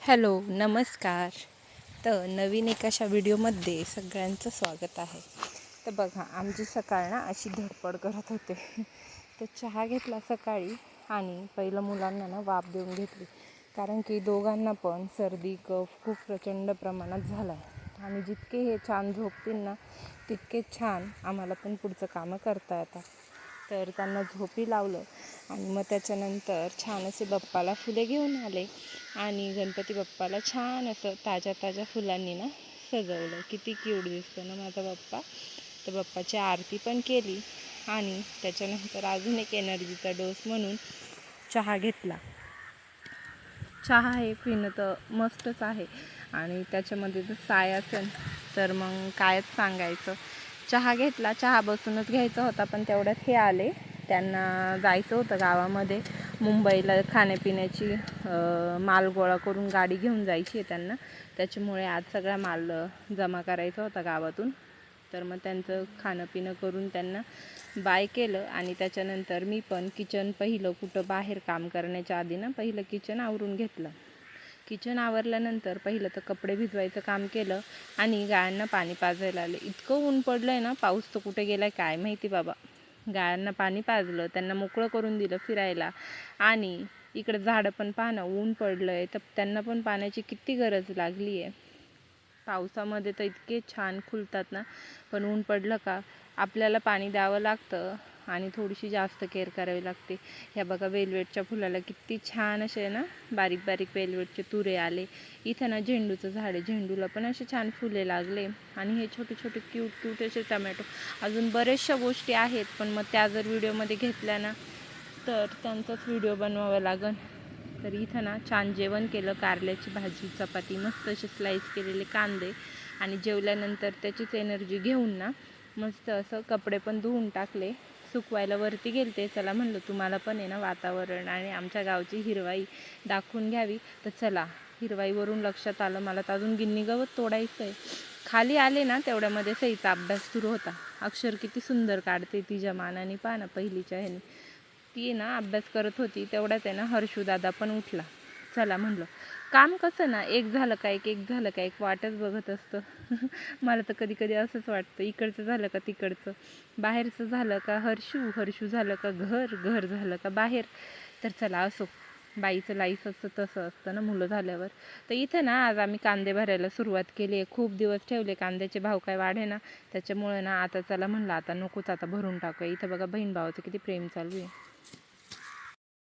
Hello नमस्कार. तर नवीन एकाशा व्हिडिओमध्ये सगळ्यांचं स्वागत आहे. तर बघा, आमची सकाळ ना अशी धडपड करत होते. तर चहा घेतला सकाळी आणि पहिलं मुलांना ना वाफ देऊन घेतली, कारण की दोघांना पण सर्दी कफ खूप प्रचंड प्रमाणात झाला आहे. आणि जितके हे छान झोपतील ना तितके छान आम्हाला पण पुढचं कामं करता येतात. तर त्यांना झोपी लावलं आणि मग त्याच्यानंतर छान असे बाप्पाला फुले घेऊन आले आणि गणपती बाप्पाला छान असं ताज्या फुलांनी ना सजवलं. किती क्यूट दिसतं ना माझा बाप्पा. तर बाप्पाची आरती पण केली आणि त्याच्यानंतर अजून एक एनर्जीचा डोस म्हणून चहा घेतला. चहा हे पिणं तर मस्तच आहे आणि त्याच्यामध्ये जर साय असेल तर मग कायच सांगायचं. चहा घेतला. चहा बसूनच घ्यायचा होता, पण तेवढ्यात हे आले. त्यांना जायचं होतं गावामध्ये मुंबईला खाण्यापिण्याची माल गोळा करून गाडी घेऊन जायची आहे त्यांना. त्याच्यामुळे आज सगळा माल जमा करायचा होता गावातून. तर मग त्यांचं खाणं पिणं करून त्यांना बाय केलं आणि त्याच्यानंतर मी पण किचन पहिलं कुठं बाहेर काम करण्याच्या आधी ना पहिलं किचन आवरून घेतलं. किचन आवरल्यानंतर पहिलं तर कपडे भिजवायचं काम केलं आणि गायांना पाणी पाजायला आले. इतकं ऊन पडलं आहे ना, पाऊस तर कुठे गेला काय माहिती बाबा. गायांना पाणी पाजलं, त्यांना मोकळं करून दिलं फिरायला. आणि इकडे झाडं पण पाहणं, ऊन पडलं आहे तर त्यांना पण पाण्याची किती गरज लागली आहे. पावसामध्ये तर इतके छान फुलतात ना, पण ऊन पडलं का आपल्याला पाणी द्यावं लागतं आणि थोडीशी जास्त केअर करावी लागते. ह्या बघा, वेलवेटच्या फुलाला किती छान असे ना बारीक बारीक वेलवेटचे तुरे आले. इथं ना झेंडूचं झाड आहे, झेंडूला पण असे छान फुले लागले. आणि हे छोटे छोटे क्यूट असे टमॅटो. अजून बऱ्याचशा गोष्टी आहेत, पण मग त्या जर व्हिडिओमध्ये घेतल्या ना तर त्यांचाच व्हिडिओ बनवावा लागेल. तर इथं ना छान जेवण केलं. कारल्याची भाजी, चपाती, मस्त असे स्लाईस केलेले कांदे. आणि जेवल्यानंतर त्याचीच एनर्जी घेऊन ना मस्त असं कपडे पण धुवून टाकले, सुकवायला वरती गेलते. चला म्हणलं तुम्हाला पण आहे ना वातावरण आणि आमच्या गावची हिरवाई दाखवून घ्यावी. तर चला, हिरवाईवरून लक्षात आलं मला तर अजून गिन्नी गवत तोडायचं आहे. खाली आले ना तेवढ्यामध्ये सईचा अभ्यास सुरू होता. अक्षर किती सुंदर काढते तिच्या मानाने, पहा ना पहिलीच्या ह्याने. ती ना अभ्यास करत होती, तेवढ्यात आहे ना हर्षू दादा पण उठला. चला म्हणलं, काम कसं ना एक झालं का एक झालं का एक वाटच बघत असतं. मला तर कधी कधी असंच वाटतं, इकडचं झालं का तिकडचं, बाहेरचं झालं का हर्षू झालं का घर झालं का बाहेर. तर चला असो, बाईचं लाईफ असतं तसं असतं ना मुलं झाल्यावर. तर इथं ना आज आम्ही कांदे भरायला सुरुवात केली आहे. खूप दिवस ठेवले, कांद्याचे भाव काय वाढे ना, त्याच्यामुळे ना आता चला म्हणलं आता नकोच, आता भरून टाकूया. इथं बघा बहीण भावाचं किती प्रेम चालू आहे.